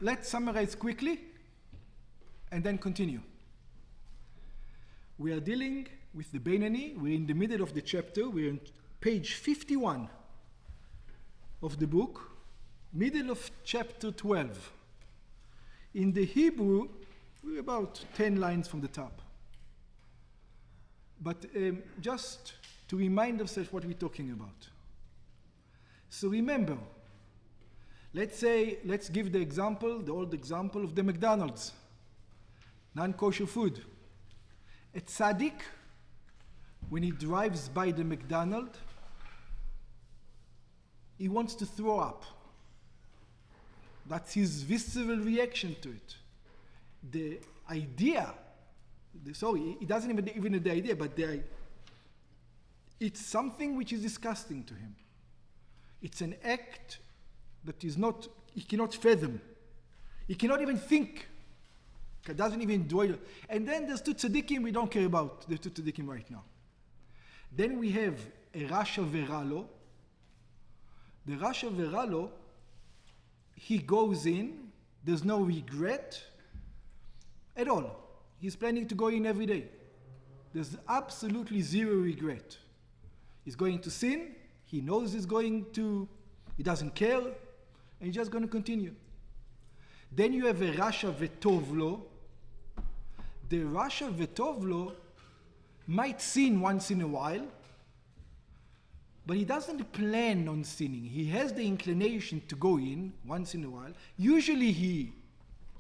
Let's summarize quickly and then continue. We are dealing with the Beinani. We're in the middle of the chapter. We're on page 51 of the book, middle of chapter 12. In the Hebrew, we're about 10 lines from the top. But just to remind ourselves what we're talking about. So remember, let's give the old example of the McDonald's, non-kosher food. A Tzadik, when he drives by the McDonald's, he wants to throw up. That's his visceral reaction to it. The idea, he doesn't even have the idea, but it's something which is disgusting to him. It's an act that he cannot fathom. He cannot even think. He doesn't even dwell. And then there's two tzaddikim we don't care about, the two tzaddikim right now. Then we have a Rasha Veralo. The Rasha Veralo, he goes in, there's no regret at all. He's planning to go in every day. There's absolutely zero regret. He's going to sin, he knows he doesn't care, and he's just going to continue. Then you have a Rasha ve-tovlo. The Rasha ve-tovlo might sin once in a while, but he doesn't plan on sinning. He has the inclination to go in once in a while. Usually he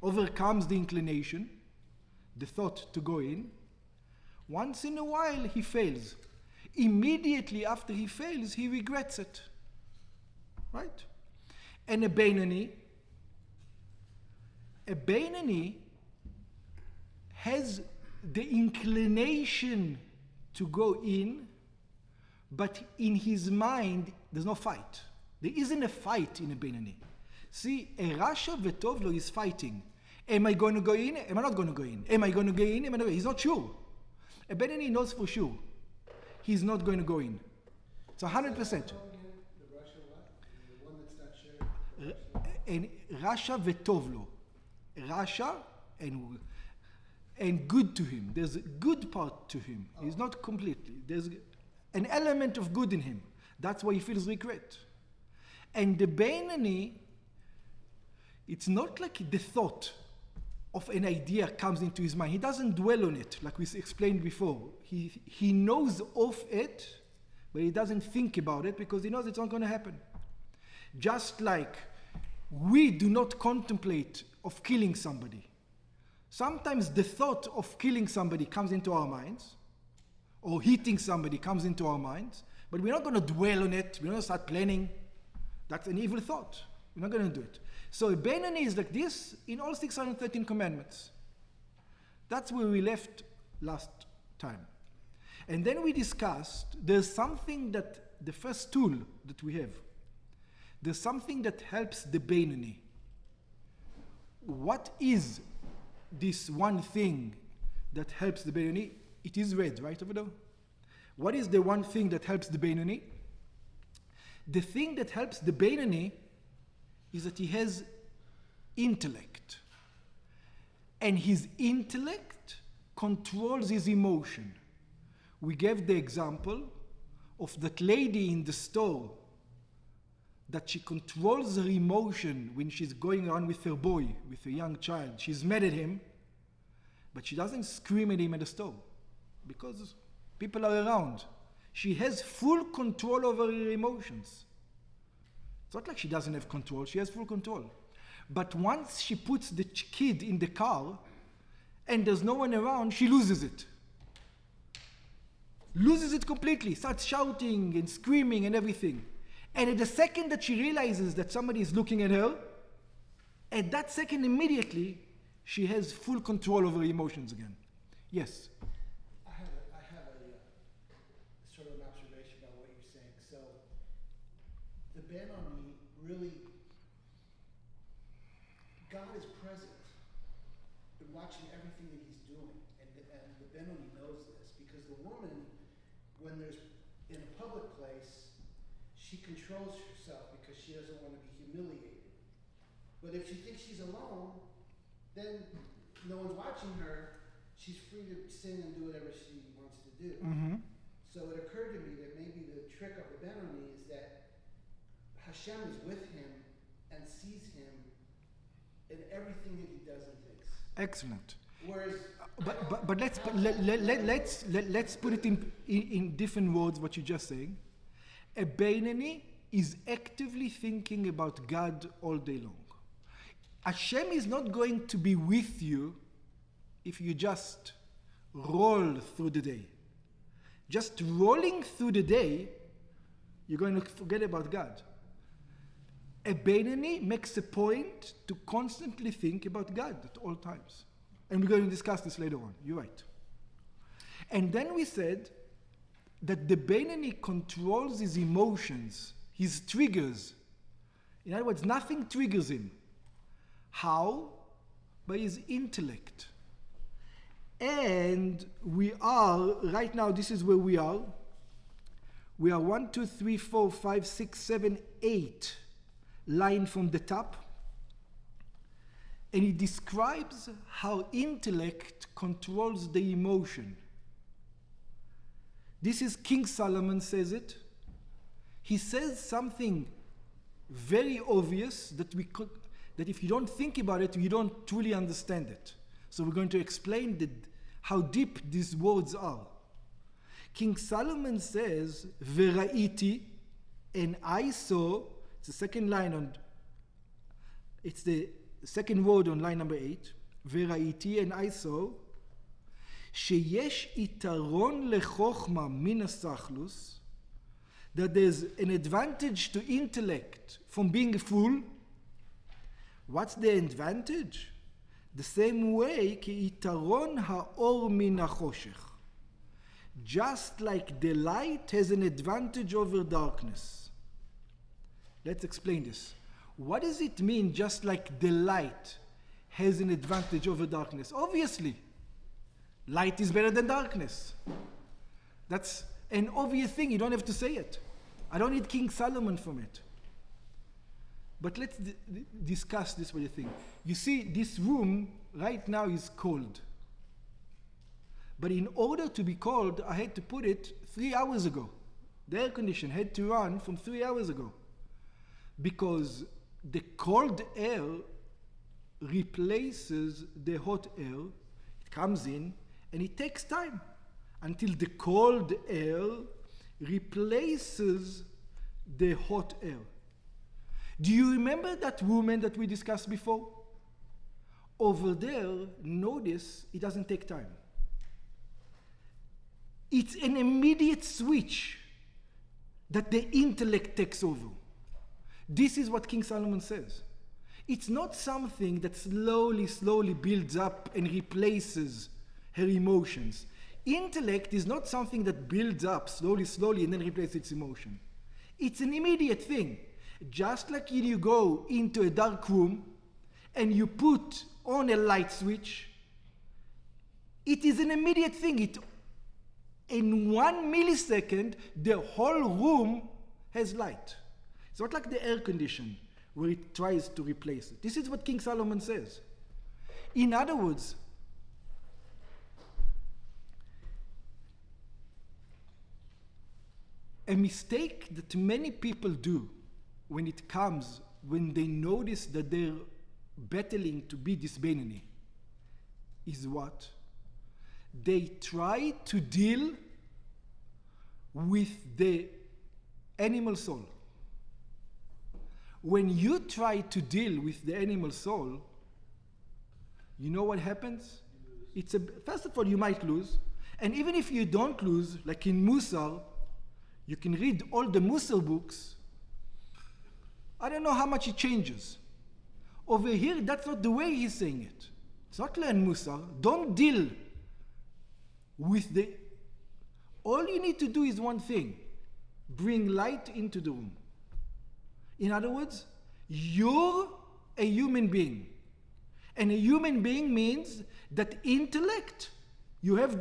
overcomes the inclination, the thought to go in. Once in a while he fails. Immediately after he fails, he regrets it. Right? And a Beinani has the inclination to go in, but in his mind, there's no fight. There isn't a fight in a Beinani. See, a Rasha ve-tovlo is fighting. Am I going to go in? Am I not going to go in? Am I going to go in? Am I not going to go in? He's not sure. A Beinani knows for sure he's not going to go in. It's 100%. The Rasha what? The one that's not shared? And Rasha ve-tovlo. Rasha and good to him. There's a good part to him. Oh. He's not completely. There's an element of good in him. That's why he feels regret. And the Beinani, it's not like the thought of an idea comes into his mind. He doesn't dwell on it, like we explained before. He knows of it, but he doesn't think about it because he knows it's not going to happen. Just like we do not contemplate of killing somebody. Sometimes the thought of killing somebody comes into our minds, or hitting somebody comes into our minds, but we're not going to dwell on it. We're not going to start planning. That's an evil thought. We're not going to do it. So a Beinani is like this in all 613 commandments. That's where we left last time. And then we discussed there's something that the first tool that we have. There's something that helps the Beinani. What is this one thing that helps the Beinani? It is red, right over there? What is the one thing that helps the Beinani? The thing that helps the Beinani is that he has intellect. And his intellect controls his emotion. We gave the example of that lady in the store, that she controls her emotion when she's going around with her boy, with a young child. She's mad at him, but she doesn't scream at him at the store because people are around. She has full control over her emotions. It's not like she doesn't have control, she has full control. But once she puts the kid in the car and there's no one around, she loses it. Loses it completely, starts shouting and screaming and everything. And at the second that she realizes that somebody is looking at her, at that second immediately, she has full control over her emotions again. Yes? I have a sort of an observation about what you're saying. So, the Beinani really, God is present and watching everything that he's doing. And the Beinani knows this because the woman, when there's in a public place, she controls herself because she doesn't want to be humiliated. But if she thinks she's alone, then no one's watching her. She's free to sin and do whatever she wants to do. Mm-hmm. So it occurred to me that maybe the trick of the Benoni is that Hashem is with him and sees him in everything that he does and thinks. Excellent. Whereas, But let's put it in different words. What you're just saying, a Beinoni is actively thinking about God all day long. Hashem is not going to be with you if you just roll through the day. Just rolling through the day, you're going to forget about God. A Beinoni makes a point to constantly think about God at all times. And we're going to discuss this later on. You're right. And then we said that the Beinoni controls his emotions, his triggers. In other words, nothing triggers him. How? By his intellect. And we are, right now, this is where we are. We are 1, 2, 3, 4, 5, 6, 7, 8 line from the top. And he describes how intellect controls the emotion. This is King Solomon says it. He says something very obvious that if you don't think about it, you don't truly understand it. So we're going to explain how deep these words are. King Solomon says, "Vera'iti," and I saw. It's the second line it's the second word on line number 8. Vera'iti, and I saw. שיש יתרון לחוכמה מן הסחלוס, that there's an advantage to intellect from being a fool. What's the advantage? The same way כיתרון האור מן החושך. Just like the light has an advantage over darkness. Let's explain this. What does it mean, just like the light has an advantage over darkness? Obviously, light is better than darkness. That's an obvious thing. You don't have to say it. I don't need King Solomon from it. But let's discuss this with you think. You see, this room right now is cold. But in order to be cold, I had to put it 3 hours ago. The air conditioner had to run from 3 hours ago. Because the cold air replaces the hot air. It comes in, and it takes time until the cold air replaces the hot air. Do you remember that woman that we discussed before? Over there, notice it doesn't take time. It's an immediate switch that the intellect takes over. This is what King Solomon says. It's not something that slowly builds up and replaces her emotions. Intellect is not something that builds up slowly and then replaces its emotion. It's an immediate thing. Just like you go into a dark room and you put on a light switch, it is an immediate thing. In 1 millisecond, the whole room has light. It's not like the air condition where it tries to replace it. This is what King Solomon says. In other words, a mistake that many people do when they notice that they're battling to be this Beinoni is what? They try to deal with the animal soul. When you try to deal with the animal soul, you know what happens? First of all, you might lose. And even if you don't lose, like in Musar, you can read all the Musar books. I don't know how much it changes. Over here, that's not the way he's saying it. It's not learn Musar. Don't deal with all you need to do is one thing. Bring light into the room. In other words, you're a human being. And a human being means that intellect, you have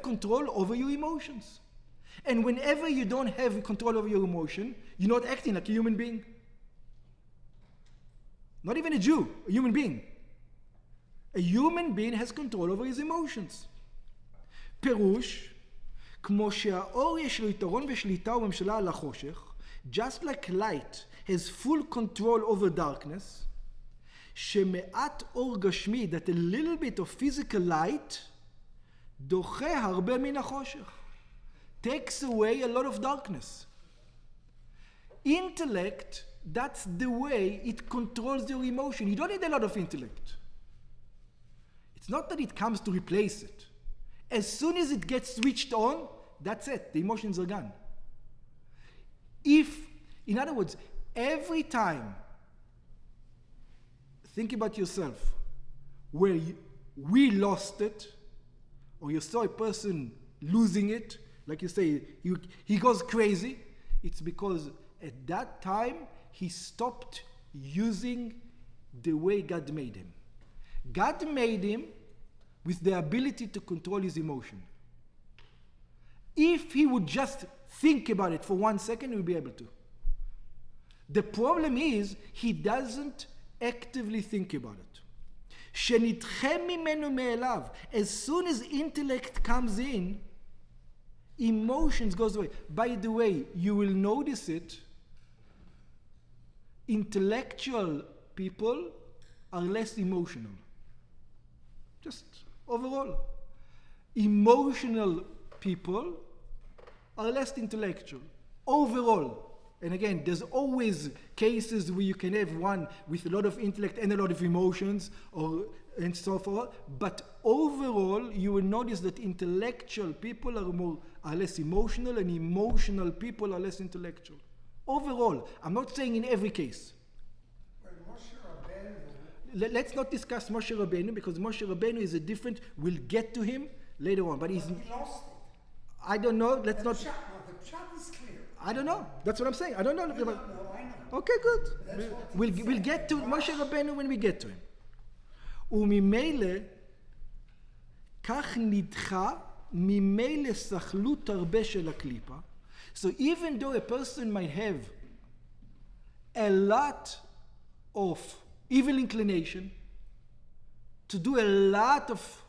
control over your emotions. And whenever you don't have control over your emotion, you're not acting like a human being. Not even a Jew, a human being. A human being has control over his emotions. פירוש, כמו שהאור יש לו יתרון ושליטה וממשלה על החושך, just like light has full control over darkness, שמעט אור גשמי, that a little bit of physical light, דוחה הרבה מן החושך. Takes away a lot of darkness. Intellect, that's the way it controls your emotion. You don't need a lot of intellect. It's not that it comes to replace it. As soon as it gets switched on, that's it. The emotions are gone. In other words, every time, think about yourself, where we lost it, or you saw a person losing it, like you say, he goes crazy, it's because at that time, he stopped using the way God made him. God made him with the ability to control his emotion. If he would just think about it for 1 second, he would be able to. The problem is, he doesn't actively think about it. שנדחה ממנו מאליו. As soon as intellect comes in, emotions goes away. By the way, you will notice it. Intellectual people are less emotional. Just overall. Emotional people are less intellectual. Overall. And again, there's always cases where you can have one with a lot of intellect and a lot of emotions, and so forth. But overall, you will notice that intellectual people are less emotional, and emotional people are less intellectual. Overall, I'm not saying in every case. Let's not discuss Moshe Rabbeinu, because Moshe Rabbeinu is a different. We'll get to him later on, but he lost it. I don't know. Let's not. The shot is clear. I don't know. That's what I'm saying. I don't know. I know. Okay, good. We'll get to Moshe Rabbeinu when we get to him. וממילא, כך נדחה ממילא סכלות הרבה של הקליפה. So even though a person might have a lot of evil inclination to do a lot of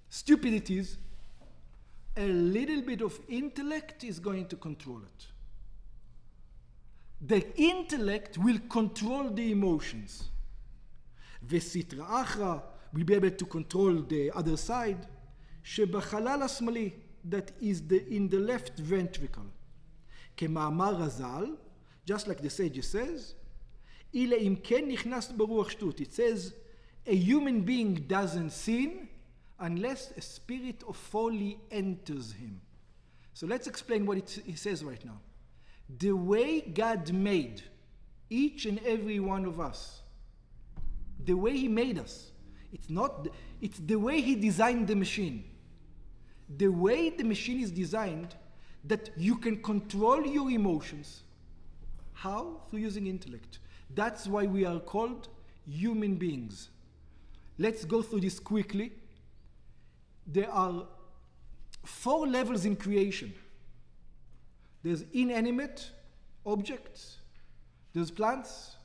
stupidities, a little bit of intellect is going to control it. The intellect will control the emotions. וסטרא אחרא will be able to control the other side, שבחלל השמאלי, that is in the left ventricle. כמאמר רז"ל, just like the sage says, אלא אם כן נכנס ברוח שטות. It says, a human being doesn't sin unless a spirit of folly enters him. So let's explain what he says right now. The way God made each and every one of us, the way he made us, it's the way he designed the machine. The way the machine is designed, that you can control your emotions. How? Through using intellect. That's why we are called human beings. Let's go through this quickly. There are 4 levels in creation. There's inanimate objects, there's plants,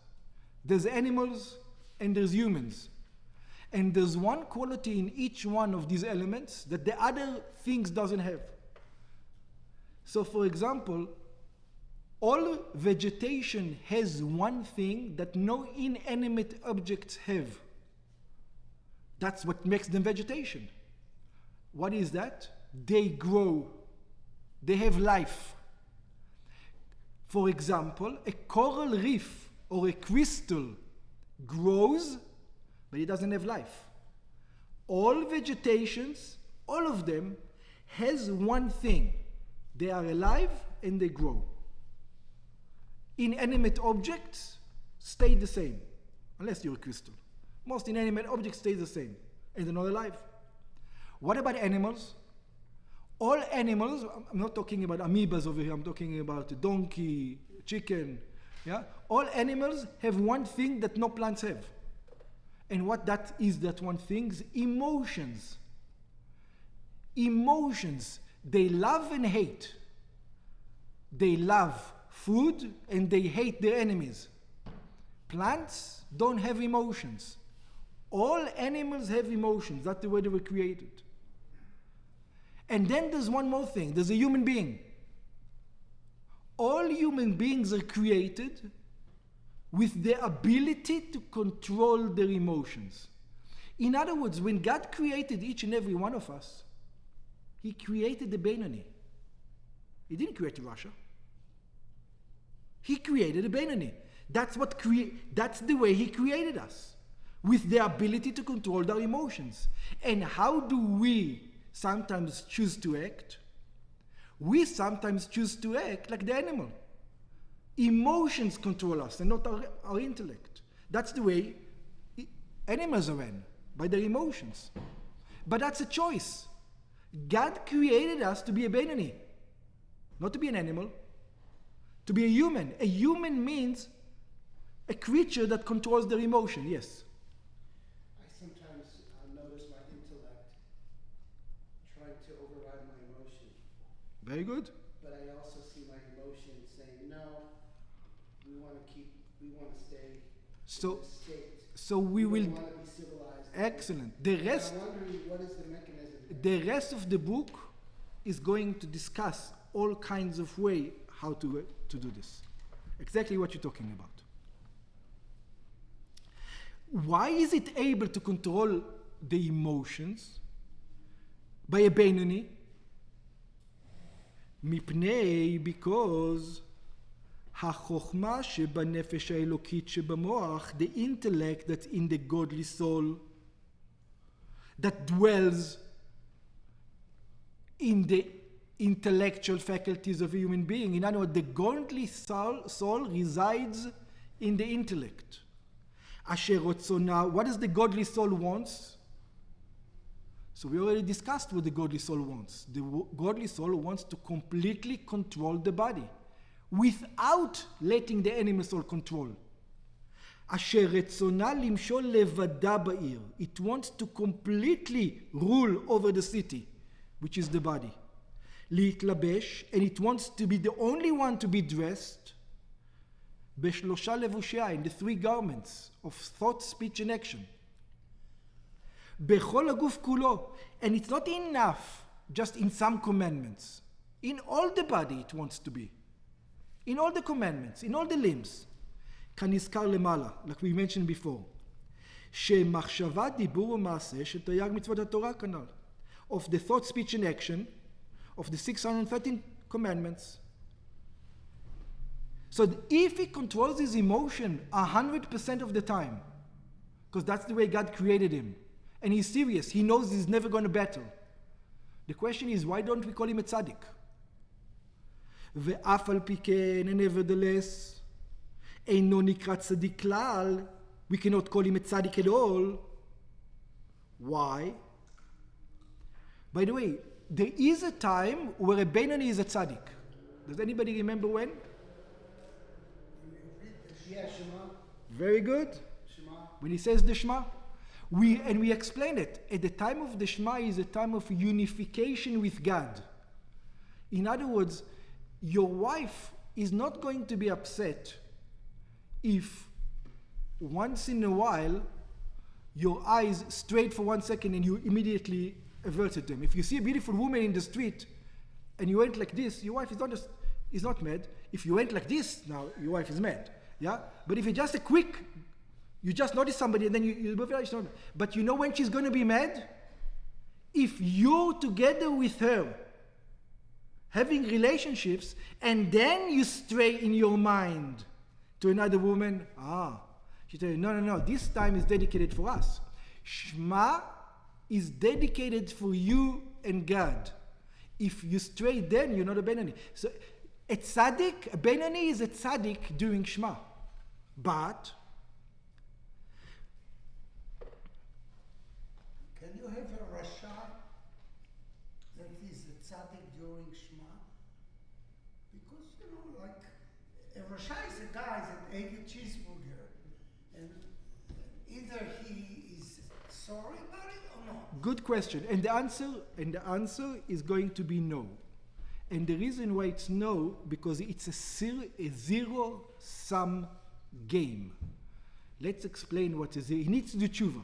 there's animals, and there's humans. And there's one quality in each one of these elements that the other things doesn't have. So for example, all vegetation has one thing that no inanimate objects have. That's what makes them vegetation. What is that? They grow. They have life. For example, a coral reef or a crystal grows, but it doesn't have life. All vegetations, all of them, has one thing. They are alive and they grow. Inanimate objects stay the same, unless you're a crystal. Most inanimate objects stay the same, and they're not alive. What about animals? All animals, I'm not talking about amoebas over here, I'm talking about a donkey, chicken, yeah? All animals have one thing that no plants have. And what that is, that one thing? Emotions. Emotions. They love and hate. They love food and they hate their enemies. Plants don't have emotions. All animals have emotions. That's the way they were created. And then there's one more thing. There's a human being. All human beings are created with the ability to control their emotions. In other words, when God created each and every one of us, He created the Benoni. He didn't create Russia. He created a Benoni. That's the way He created us, with the ability to control our emotions. And how do we sometimes choose to act? We sometimes choose to act like the animal. Emotions control us and not our intellect. That's the way animals are ran, by their emotions. But that's a choice. God created us to be a Benoni, not to be an animal, to be a human. A human means a creature that controls their emotion. Yes? I sometimes notice my intellect trying to override my emotion. Very good. But I also see my emotion saying, no, we want to stay in this state. So we will... want to be civilized. Excellent. I'm wondering, what is the mechanism here? The rest of the book is going to discuss all kinds of way how to do this. Exactly what you're talking about. Why is it able to control the emotions by a Benoni? Because החוכמה שבנפש האלוקית שבמוח, the intellect that's in the godly soul, that dwells in the intellectual faculties of a human being. In other words, the godly soul resides in the intellect. Asher rotzona, what does the godly soul wants? So we already discussed what the godly soul wants. The godly soul wants to completely control the body without letting the animal soul control. Asher רצונה למשול לבדה בעיר. It wants to completely rule over the city, which is the body. להתלבש, and it wants to be the only one to be dressed, בשלושה לבושיה, in the three garments of thought, speech, and action. בכל הגוף כולו, and it's not enough just in some commandments. In all the body it wants to be. In all the commandments, in all the limbs. כנזכר למעלה, like we mentioned before. שמחשבה, דיבור ומעשה שתרי"ג מצוות התורה כנ"ל. Of the thought, speech, and action of the 613 commandments. So if he controls his emotion 100% of the time, because that's the way God created him, and he's serious, he knows he's never going to battle. The question is, why don't we call him a Tzadik? ואף על פי כן, and nevertheless, אינו נקרא צדיק כלל, we cannot call him a Tzadik at all. Why? By the way, there is a time where a Benoni is a Tzadik. Does anybody remember when? Yeah, Shema. Very good. Shema. When he says the Shema. We explain it. At the time of the Shema is a time of unification with God. In other words, your wife is not going to be upset if once in a while your eyes straight for 1 second and you immediately averted them. If you see a beautiful woman in the street and you went like this, your wife is not mad. If you went like this, now your wife is mad. Yeah? But if it's just a quick, you just notice somebody and then you move it, but you know when she's going to be mad? If you're together with her, having relationships, and then you stray in your mind to another woman, she tells you, no, this time is dedicated for us. Shema is dedicated for you and God. If you stray then, you're not a Benoni. So a Tzadik, a Benoni is a Tzadik doing Shema. But can you have a Rasha that is a Tzadik during Shema? Because, like, a Rasha is a guy that ate a cheeseburger, and either he is sorry about it or not. Good question. And the answer is going to be no. And the reason why it's no, because it's a zero-sum game. let's explain what is it. He needs to do tshuva.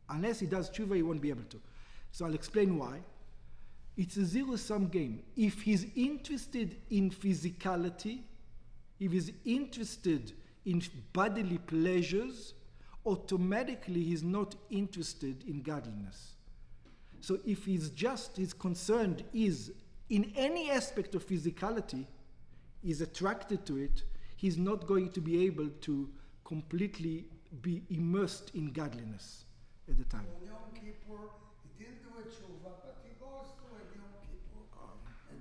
Unless he does tshuva, he won't be able to. So I'll explain why. It's a zero-sum game. If he's interested in physicality, if he's interested in bodily pleasures, automatically he's not interested in godliness. So if his concerned is in any aspect of physicality, is attracted to it, he's not going to be able to completely be immersed in godliness at the time. On Yom Kippur, he didn't do a tshuva, but he goes to a Yom Kippur. And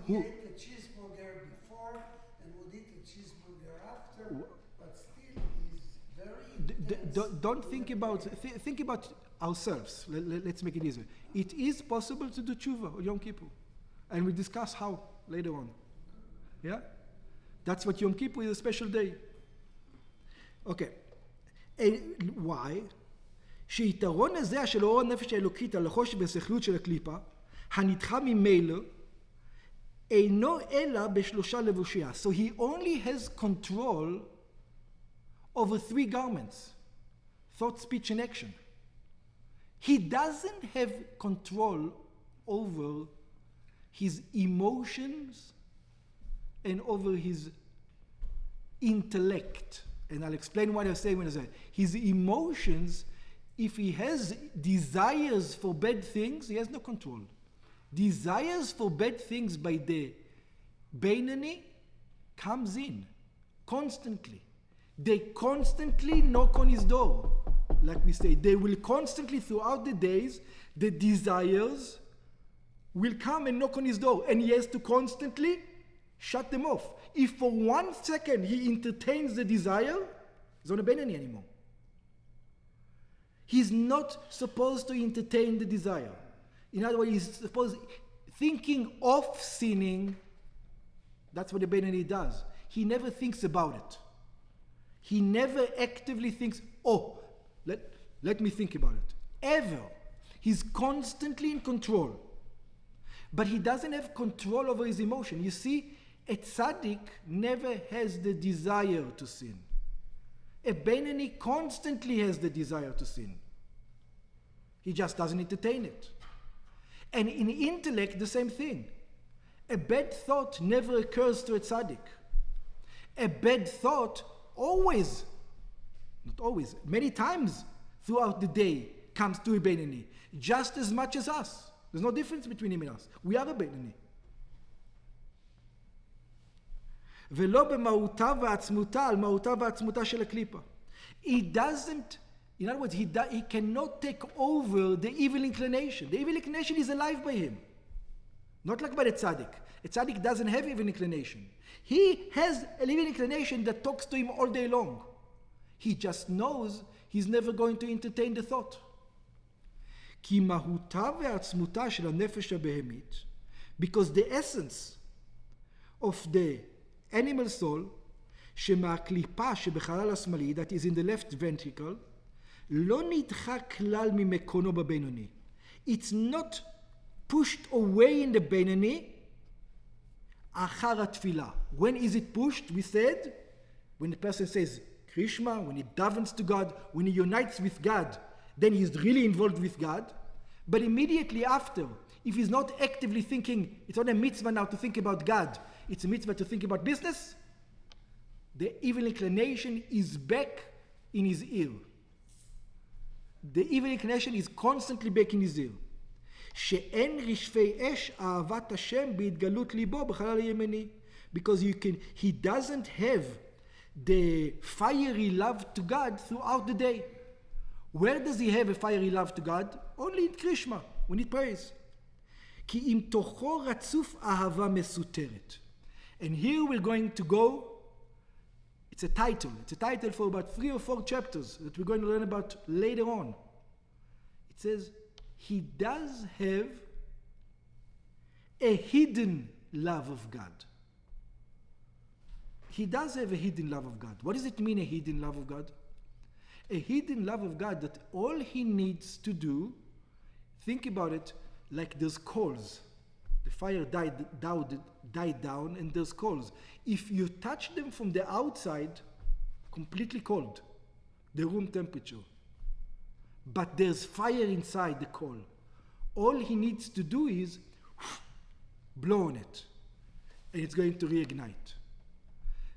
he ate a cheeseburger before and would eat a cheeseburger after, but still he's very intense. Don't think about, think about ourselves. Let's make it easier. It is possible to do tshuva on Yom Kippur. And we discuss how later on. Yeah? That's what Yom Kippur is, a special day. Okay. And why? שיתרון הזה של אור הנפש האלוקית על החושך והסכלות של הקליפה, הנדחה ממילא, אינו אלא בשלושה לבושיה. So he only has control over 3 garments. Thought, speech, and action. He doesn't have control over his emotions and over his intellect. And I'll explain what I say when I say his emotions. If he has desires for bad things, he has no control. Desires for bad things by the Beinani comes in constantly. They constantly knock on his door. Like we say, they will constantly, throughout the days, the desires will come and knock on his door. And he has to constantly shut them off. If for 1 second he entertains the desire, he's not a Beinani anymore. He's not supposed to entertain the desire. In other words, he's supposed thinking of sinning. That's what the Beinani does. He never thinks about it. He never actively thinks, let me think about it. Ever. He's constantly in control. But he doesn't have control over his emotion. You see, a Tzadik never has the desire to sin. A Beinani constantly has the desire to sin. He just doesn't entertain it. And in intellect, the same thing. A bad thought never occurs to a Tzadik. A bad thought always, not always, many times throughout the day comes to a Beinani, just as much as us. There's no difference between him and us. We are a Beinani. ולא במהותה ועצמותה על מהותה ועצמותה של הקליפה. He doesn't, in other words, he cannot take over the evil inclination. The evil inclination is alive by him. Not like by the Tzadik. A Tzadik doesn't have evil inclination. He has an evil inclination that talks to him all day long. He just knows he's never going to entertain the thought. כי מהותה ועצמותה של הנפש הבהמית, because the essence of the animal soul, שמהקליפה שבחלל השמאלי, that is in the left ventricle, לא נדחה כלל ממקונו בבינוני. It's not pushed away in the Beinani אחר התפילה. When is it pushed? We said, when the person says Krishma, when he davens to God, when he unites with God, then he's really involved with God. But immediately after, if he's not actively thinking, it's not a mitzvah now to think about God, it's a mitzvah to think about business, the evil inclination is back in his ear. The evil inclination is constantly back in his ear. שאין רשפי אש אהבת השם בהתגלות ליבו בחלל הימני. Because he doesn't have the fiery love to God throughout the day. Where does he have a fiery love to God? Only in Krishma, when he prays. כי אם תוכו רצוף אהבה מסותרת. And here we're going to go, it's a title for about 3 or 4 chapters that we're going to learn about later on. It says, he does have a hidden love of God. He does have a hidden love of God. What does it mean, a hidden love of God? A hidden love of God that all he needs to do, think about it like there's coals. The fire died down and there's coals. If you touch them from the outside, completely cold. the room temperature. But there's fire inside the coal. All he needs to do is blow on it, and it's going to reignite.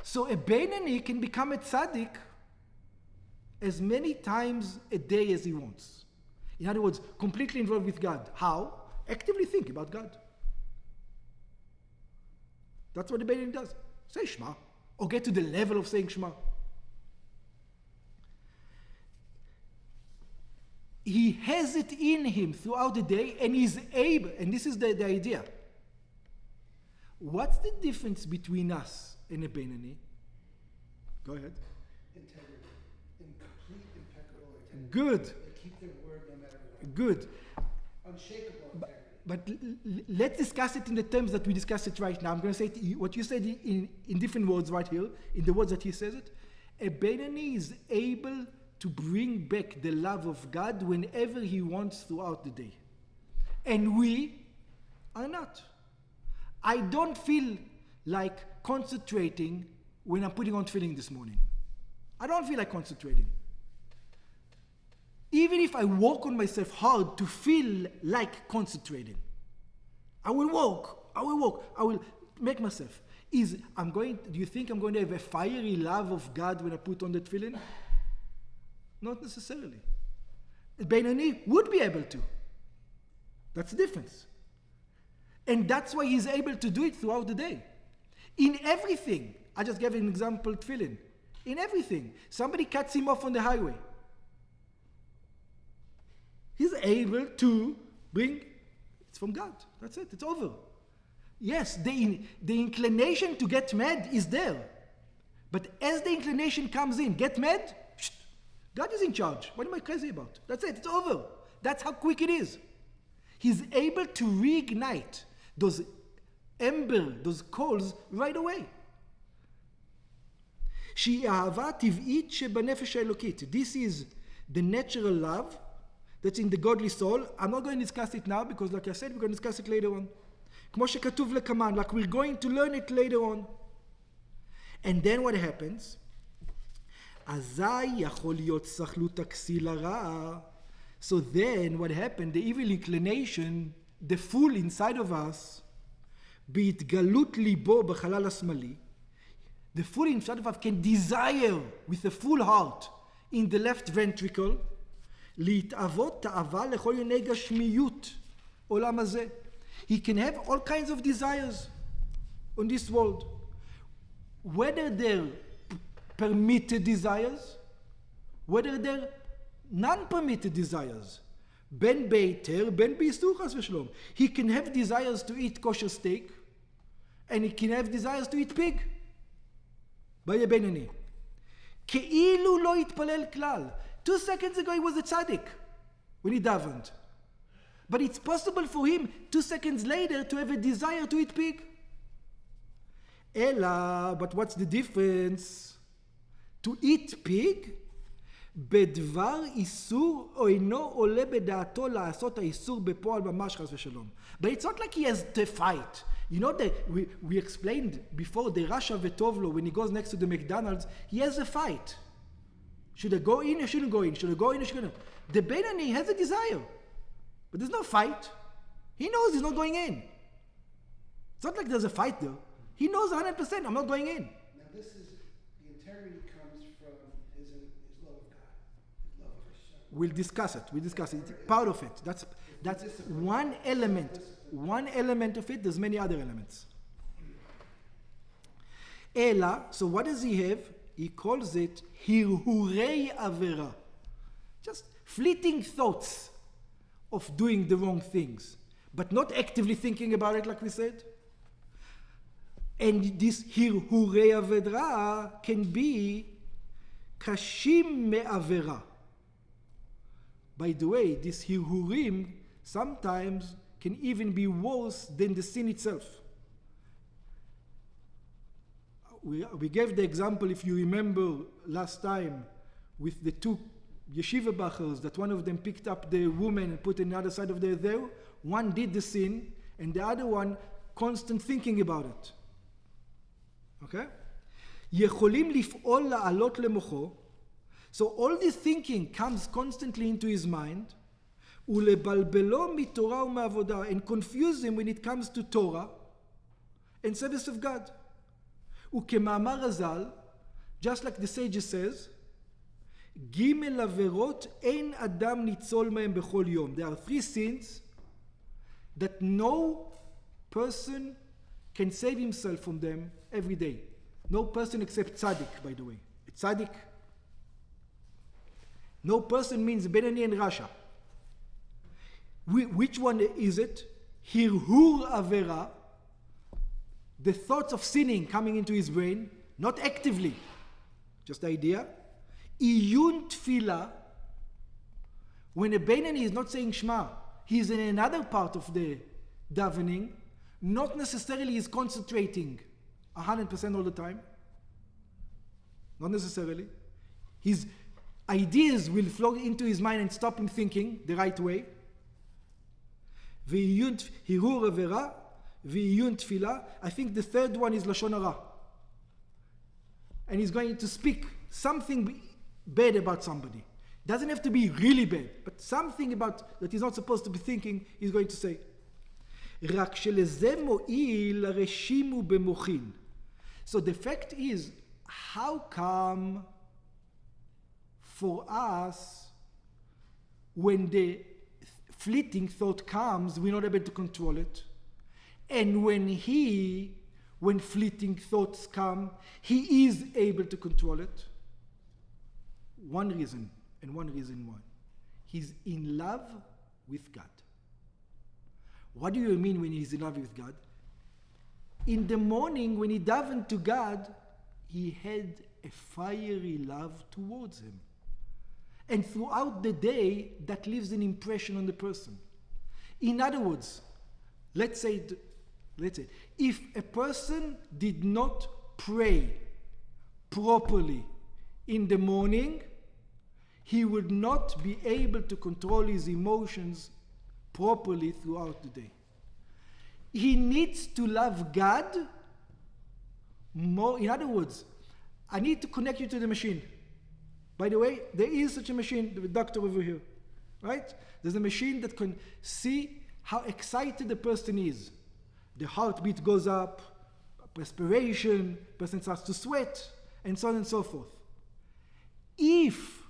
So a Beinoni can become a Tzadik as many times a day as he wants. In other words, completely involved with God. How? Actively think about God. That's what the Beinoni does. Say Shema, or get to the level of saying Shema. He has it in him throughout the day, and he's able, and this is the idea. What's the difference between us and a Beinoni? Go ahead. Integrity. In complete impeccable integrity. Good. They keep their word no matter what. Good. Unshakable integrity. But let's discuss it in the terms that we discuss it right now. I'm going to say what you said in different words right here, in the words that he says it. A Beinoni is able to bring back the love of God whenever he wants throughout the day. And we are not. I don't feel like concentrating when I'm putting on tefillin this morning. I don't feel like concentrating. Even if I work on myself hard to feel like concentrating, I will make myself. Do you think I'm going to have a fiery love of God when I put on the tefillin? Not necessarily. A Beinoni would be able to. That's the difference. And that's why he's able to do it throughout the day. In everything. I just gave an example, tefillin. In everything. Somebody cuts him off on the highway. He's able to bring, it's from God. That's it. It's over. Yes, the inclination to get mad is there. But as the inclination comes in, get mad, God is in charge. What am I crazy about? That's it. It's over. That's how quick it is. He's able to reignite those those coals right away. This is the natural love that's in the godly soul. I'm not going to discuss it now because, like I said, we're going to discuss it later on. Like we're going to learn it later on. And then what happens? So then what happened? The evil inclination, the fool inside of us, the fool inside of us can desire with a full heart in the left ventricle, he can have all kinds of desires on this world, whether they're permitted desires, whether they're non-permitted desires. Ben beiter, ben beisur chas v'shalom. He can have desires to eat kosher steak, and he can have desires to eat pig. By a Beinoni. Ke'ilu lo yitpalel klal. 2 seconds ago he was a tzaddik when he davened. But it's possible for him 2 seconds later to have a desire to eat pig. But what's the difference? To eat pig, בדבר איסור או אינו עולה בדעתו לעשות האיסור בפועל ממש חס ושלום. But it's not like he has to fight. You know that we explained before the Rasha ve-tovlo, when he goes next to the McDonald's, he has a fight. Should I go in or shouldn't go in? Should I go in or shouldn't? The Beinoni has a desire. But there's no fight. He knows he's not going in. It's not like there's a fight there. He knows 100% I'm not going in. Now this is, the integrity comes from his love of God, his love of Hashem. We'll discuss it. It's part of it. That's one element. One element of it. There's many other elements. Ela, so what does he have? He calls it hirhurei avera. Just fleeting thoughts of doing the wrong things, but not actively thinking about it, like we said. And this hirhurei avera can be kashim me'avera. By the way, this hirhurim sometimes can even be worse than the sin itself. We gave the example, if you remember last time, with the two yeshiva bachers, that one of them picked up the woman and put it on the other side of their there. One did the sin, and the other one constant thinking about it. Okay? יכולים לפעול לעלות למוחו. So all this thinking comes constantly into his mind, ולבלבלו מתורה ומעבודה, and confuse him when it comes to Torah and service of God. וכמאמר הז"ל, just like the sage says, ג' עבירות אין אדם ניצול מהם בכל יום. There are 3 sins that no person can save himself from them every day. No person except Tzadik, by the way. Tzadik. No person means Benoni and Rasha. Which one is it? Hirhur avera, the thoughts of sinning coming into his brain, not actively, just the idea. Iyun tefillah, when a Benoni is not saying Shema, he is in another part of the davening, not necessarily is concentrating 100% all the time. Not necessarily. His ideas will flow into his mind and stop him thinking the right way. Hirhur avera, v'iyun tefillah. I think the third one is lashon hara. And he's going to speak something bad about somebody. Doesn't have to be really bad, but something about that he's not supposed to be thinking, he's going to say. רק שלזה מועיל הרשימו במוחין. So the fact is, how come for us, when the fleeting thought comes, we're not able to control it? And when fleeting thoughts come, he is able to control it? One reason, and one reason why. He's in love with God. What do you mean when he's in love with God? In the morning, when he davened to God, he had a fiery love towards him. And throughout the day, that leaves an impression on the person. In other words, let's say, if a person did not pray properly in the morning, he would not be able to control his emotions properly throughout the day. He needs to love God more. In other words, I need to connect you to the machine. By the way, there is such a machine, the doctor over here, right? There's a machine that can see how excited the person is. The heartbeat goes up, perspiration, person starts to sweat, and so on and so forth. If,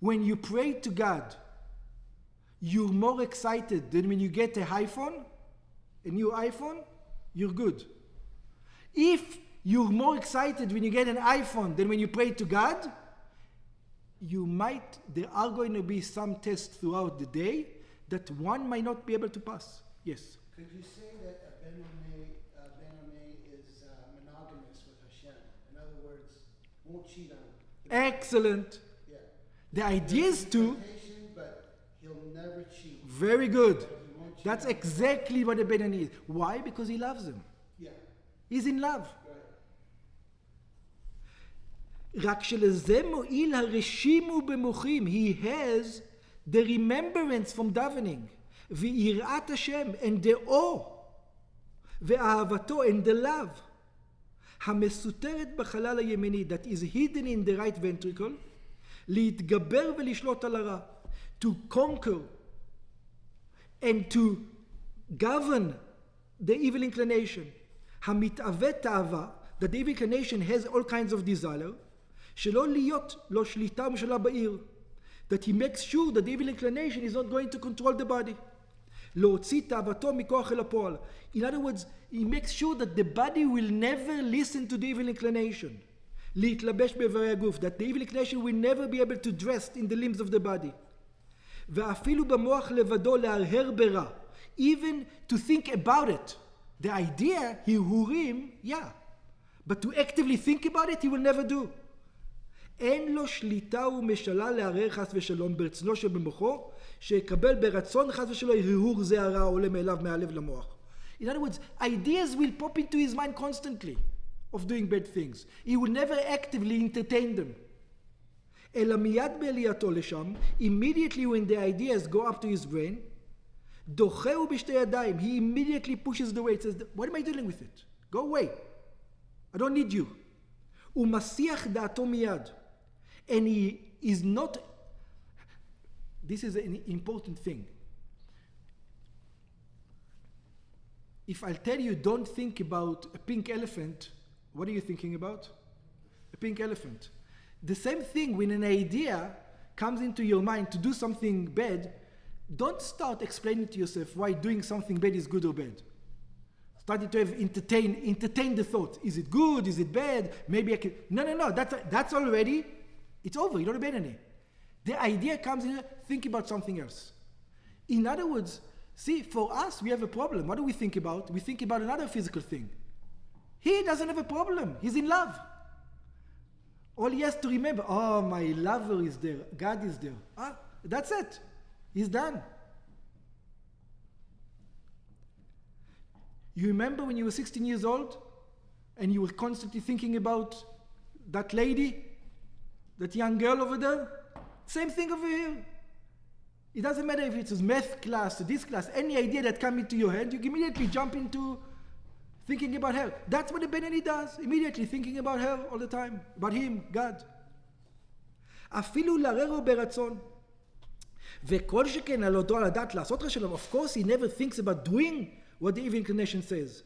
when you pray to God, you're more excited than when you get a new iPhone, you're good. If you're more excited when you get an iPhone than when you pray to God, there are going to be some tests throughout the day that one might not be able to pass. Yes? Could you say that a Ben-Amay is monogamous with Hashem? In other words, won't cheat on him? Excellent. Yeah. The idea is to... But he'll never cheat. Very good. That's exactly what a Benoni is. Why? Because he loves him. Yeah. He's in love. Right. רק שלזה מועיל הרשימו במוחים. He has the remembrance from davening. ויראת השם, and the awe. ואהבתו, and the love. המסותרת בחלל הימני, that is hidden in the right ventricle. להתגבר ולשלוט על הרע. To conquer and to govern the evil inclination. המתאווה תאווה, that the evil inclination has all kinds of desire. שלא להיות לו שליטה ומשלה בעיר. That he makes sure that the evil inclination is not going to control the body. להוציא תאוותו מכוח אל הפועל. In other words, he makes sure that the body will never listen to the evil inclination. להתלבש באיברי הגוף. That the evil inclination will never be able to dress in the limbs of the body. ואפילו במוח לבדו להרהר ברע. Even to think about it. The idea, הרהורים, yeah. But to actively think about it, he will never do. אין לו שליטה ומשלה להרהר חס ושלום ברצונו שבמוחו, שיקבל ברצון חס ושלום הרהור זה הרע עולה מאליו מהלב למוח. In other words, ideas will pop into his mind constantly of doing bad things. He will never actively entertain them. אלא מיד בעלייתו לשם, immediately when the ideas go up to his brain, דוחהו בשתי ידיים, he immediately pushes the way, says, what am I dealing with it? Go away. I don't need you. הוא מסיח דעתו מיד. And he is not. This is an important thing. If I tell you don't think about a pink elephant, what are you thinking about? A pink elephant. The same thing when an idea comes into your mind to do something bad, don't start explaining to yourself why doing something bad is good or bad. Start to have entertain the thought. Is it good? Is it bad? Maybe I can. No. That's already, it's over. You don't abandon it. The idea comes in, think about something else. In other words, see, for us, we have a problem. What do we think about? We think about another physical thing. He doesn't have a problem. He's in love. All he has to remember, oh, my lover is there. God is there. That's it. He's done. You remember when you were 16 years old and you were constantly thinking about that lady, that young girl over there? Same thing over here. It doesn't matter if it's a math class or this class, any idea that comes into your head, you immediately jump into thinking about her. That's what the Benoni does, immediately thinking about her all the time, about him, God. אפילו לררו ברצון. וכל שכן על אותו לדעת לעשות רשלום, of course he never thinks about doing what the evil inclination says.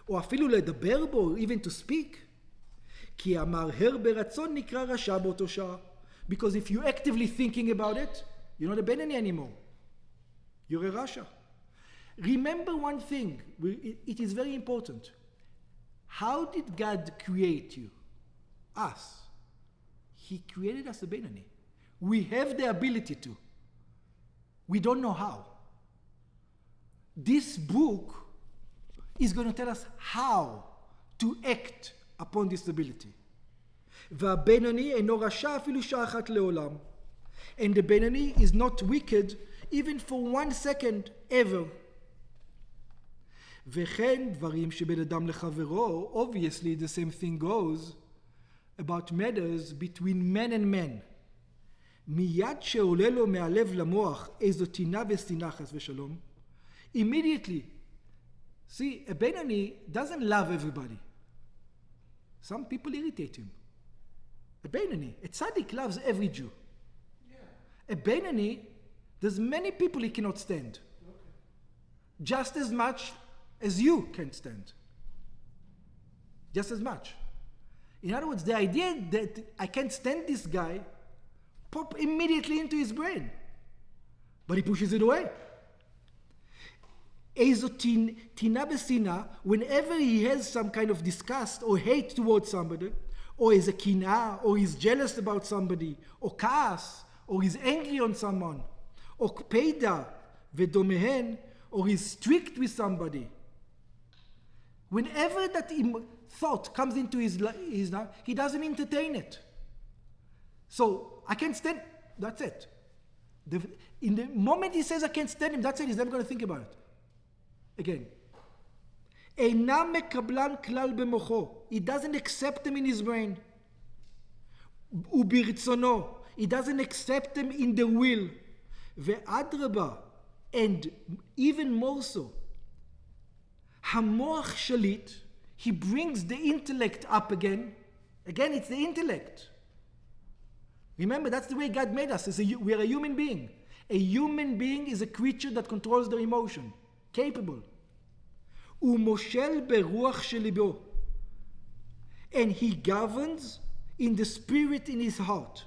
או אפילו לדבר בו, even to speak. כי המרהר ברצון נקרא רשע באותו שעה. Because if you're actively thinking about it, you're not a Benoni anymore. You're a Rasha. Remember one thing, it is very important. How did God create you? Us. He created us a Benoni. We have the ability to. We don't know how. This book is going to tell us how to act upon this ability. והבינוני אינו רשע אפילו שעה אחת לעולם. And the Benoni is not wicked even for 1 second ever. וכן דברים שבין אדם לחברו, obviously the same thing goes about matters between man and man. מיד שעולה לו מהלב למוח איזו טינה ושנאה חס ושלום, immediately, see, a Benoni doesn't love everybody. Some people irritate him. A Benoni, a Tzadik loves every Jew. Yeah. A Benoni, there's many people he cannot stand. Okay. Just as much as you can't stand. Just as much. In other words, the idea that I can't stand this guy pop immediately into his brain. But he pushes it away. איזו טינה ושנאה, whenever he has some kind of disgust or hate towards somebody, or is a קנאה, or he's jealous about somebody, or כעס, or he's angry on someone, or קפידה ודומיהן, or he's strict with somebody. Whenever that thought comes into his life, he doesn't entertain it. So, I can't stand, that's it. In the moment he says I can't stand him, that's it, he's never going to think about it. Again. אינם מקבלן כלל במוחו. He doesn't accept them in his brain. וברצונו. He doesn't accept them in the will. ואדרבה, and even more so, המוח שליט, he brings the intellect up again. Again, it's the intellect. Remember, that's the way God made us. We are a human being. A human being is a creature that controls their emotion. Capable. ומושל ברוח שליבו. And he governs in the spirit in his heart.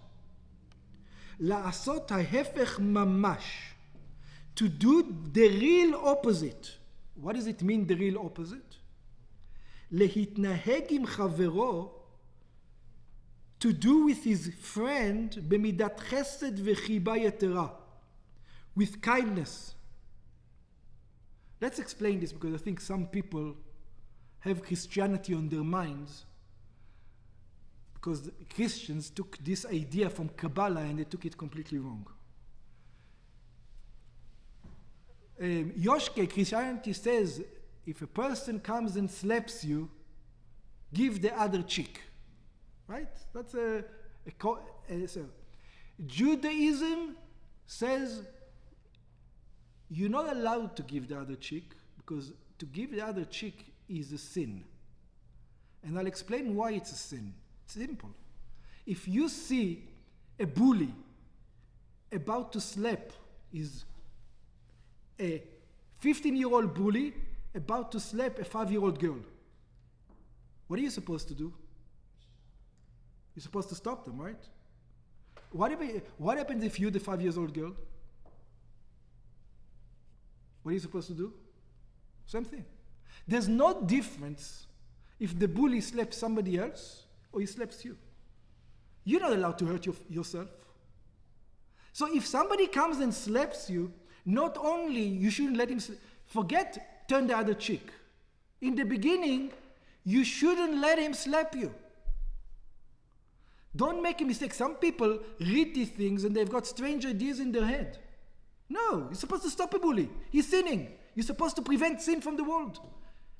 לעשות ההפך ממש. To do the real opposite. What does it mean, the real opposite? להתנהג עם חברו, to do with his friend במידת חסד וחיבה יתרה. With kindness. Let's explain this because I think some people have Christianity on their minds because the Christians took this idea from Kabbalah and they took it completely wrong. Yoshke, Christianity says if a person comes and slaps you, give the other cheek. Right? That's so Judaism says you're not allowed to give the other cheek because to give the other cheek is a sin. And I'll explain why it's a sin. It's simple. If you see a bully about to slap is a 15-year-old bully about to slap a 5-year-old girl, what are you supposed to do? You're supposed to stop them, right? What happens if you're the 5-year-old girl? What are you supposed to do? Same thing. There's no difference if the bully slaps somebody else or he slaps you. You're not allowed to hurt yourself. So if somebody comes and slaps you, not only you shouldn't let him forget turn the other cheek. In the beginning, you shouldn't let him slap you. Don't make a mistake. Some people read these things and they've got strange ideas in their head. No, you're supposed to stop a bully. He's sinning. You're supposed to prevent sin from the world.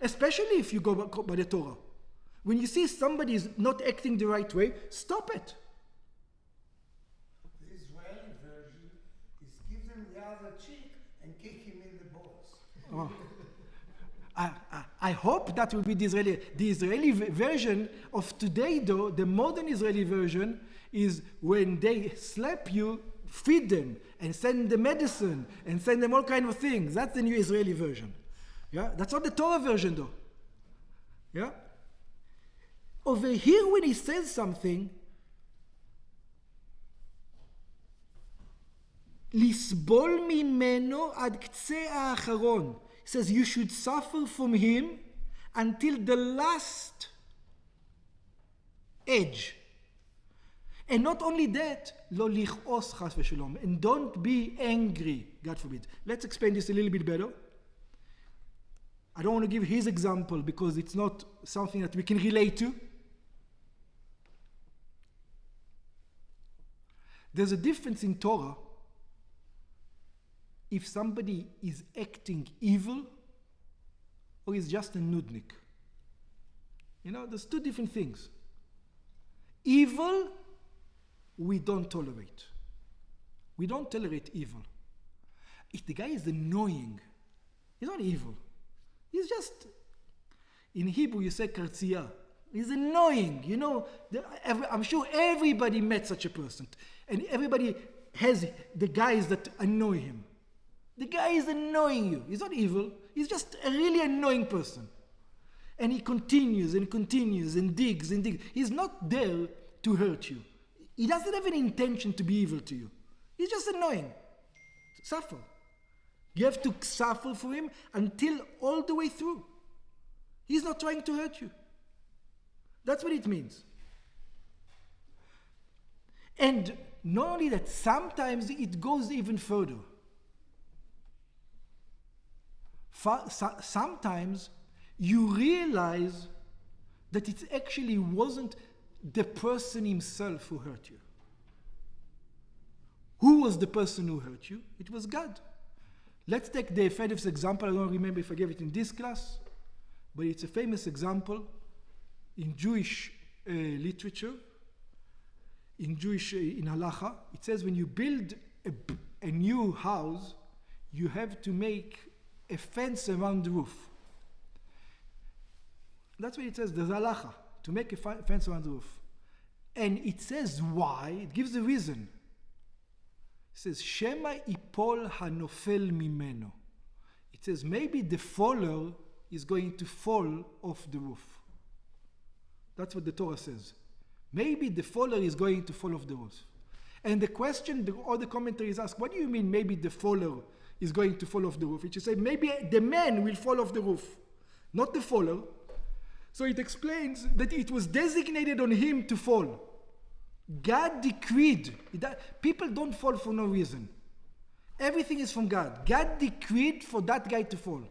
Especially if you go by the Torah. When you see somebody is not acting the right way, stop it. The Israeli version is give them the other cheek and kick him in the balls. Oh. I hope that will be the Israeli version of today, though. The modern Israeli version is when they slap you, feed them and send them medicine and send them all kinds of things. That's the new Israeli version. Yeah, that's not the Torah version, though. Yeah. Over here, when he says something, לסבול ממנו עד קצה האחרון. He says you should suffer from him until the last edge. And not only that, לא לכעוס חס ושלום. And don't be angry, God forbid. Let's explain this a little bit better. I don't want to give his example because it's not something that we can relate to. There's a difference in Torah if somebody is acting evil or is just a nudnik. You know, there's two different things. Evil, we don't tolerate. We don't tolerate evil. If the guy is annoying, he's not evil. He's just, in Hebrew you say kartzia. He's annoying. You know, I'm sure everybody met such a person. And everybody has the guys that annoy him. The guy is annoying you. He's not evil. He's just a really annoying person. And he continues and continues and digs and digs. He's not there to hurt you. He doesn't have any intention to be evil to you. He's just annoying. Suffer. You have to suffer for him until all the way through. He's not trying to hurt you. That's what it means. And not only that, sometimes it goes even further. Sometimes you realize that it actually wasn't the person himself who hurt you. Who was the person who hurt you? It was God. Let's take the famous example. I don't remember if I gave it in this class, but it's a famous example in Jewish literature, in halacha. It says when you build a new house, you have to make a fence around the roof. That's what it says, there's halacha, to make a fence around the roof. And it says why, it gives the reason. It says, Shema ipol hanofel mimeno. It says maybe the faller is going to fall off the roof. That's what the Torah says. Maybe the faller is going to fall off the roof. And the question, all the commentaries ask, what do you mean maybe the faller is going to fall off the roof? It should say maybe the man will fall off the roof, not the faller. So it explains that it was designated on him to fall. God decreed. People don't fall for no reason. Everything is from God. God decreed for that guy to fall.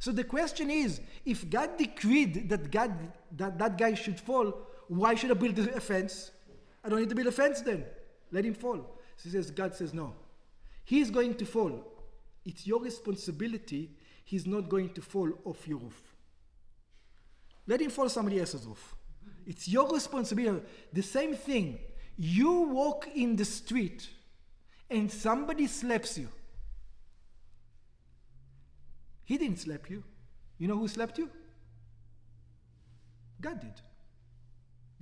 So the question is, if God decreed that guy should fall, why should I build a fence? I don't need to build a fence then. Let him fall. So God says no. He's going to fall. It's your responsibility. He's not going to fall off your roof. Let him fall somebody else's roof. It's your responsibility. The same thing. You walk in the street and somebody slaps you. He didn't slap you. You know who slapped you? God did.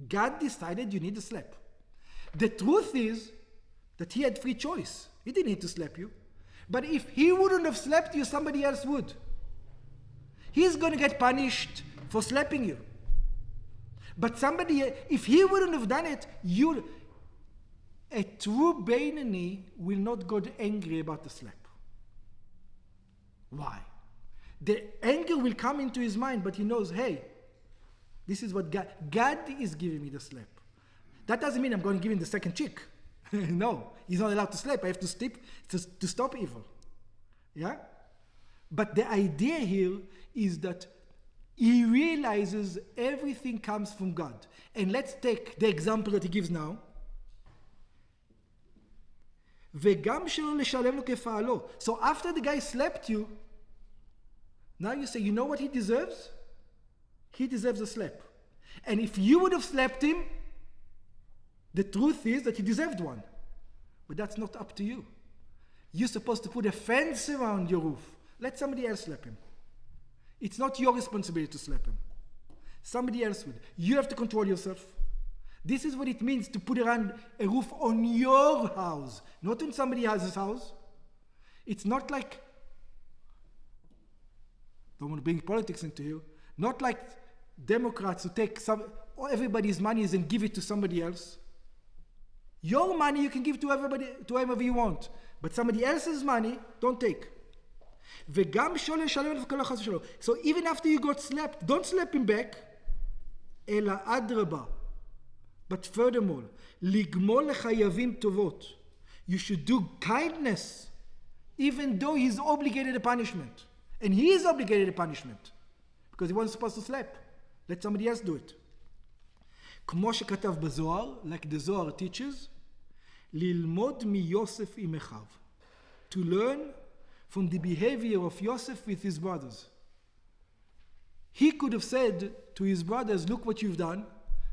God decided you need a slap. The truth is, That he had free choice. He didn't need to slap you. But if he wouldn't have slapped you, somebody else would. He's going to get punished for slapping you. But somebody, if he wouldn't have done it, a true Beinani will not get angry about the slap. Why? The anger will come into his mind, but he knows, hey, this is what God is giving me the slap. That doesn't mean I'm going to give him the second cheek. No, he's not allowed to slap. I have to stop evil. Yeah? But the idea here is that he realizes everything comes from God. And let's take the example that he gives now. וגם שלא לשלם לו כפעלו. So after the guy slapped you, now you say, you know what he deserves? He deserves a slap. And if you would have slapped him, the truth is that he deserved one. But that's not up to you. You're supposed to put a fence around your roof. Let somebody else slap him. It's not your responsibility to slap him. Somebody else would. You have to control yourself. This is what it means to put around a roof on your house, not on somebody else's house. It's not like, don't want to bring politics into here, not like Democrats who take everybody's money and give it to somebody else. Your money you can give to everybody, to whoever you want, but somebody else's money, don't take. וגם שלא לשלם לו כל החס שלו. So even after you got slapped, don't slap him back, אלא אדרבה. But furthermore, לגמול לחייבים טובות. You should do kindness, even though he's obligated a punishment. And he is obligated a punishment, because he wasn't supposed to slap. Let somebody else do it. כמו שכתב בזוהר, like the Zohar teaches, ללמוד מיוסף עם אחיו. To learn from the behavior of Yosef with his brothers. He could have said to his brothers, look what you've done,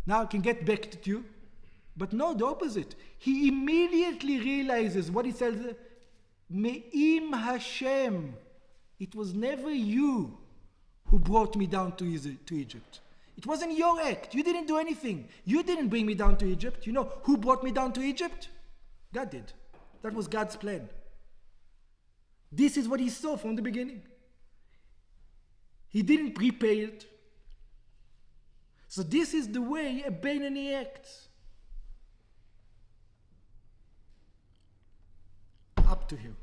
now I can get back at you. But no, the opposite. He immediately realizes what he says, Me'im Hashem. It was never you who brought me down to Egypt. It wasn't your act. You didn't do anything. You didn't bring me down to Egypt. You know who brought me down to Egypt? God did. That was God's plan. This is what he saw from the beginning. He didn't prepare it. So this is the way a Beinani acts. Up to here.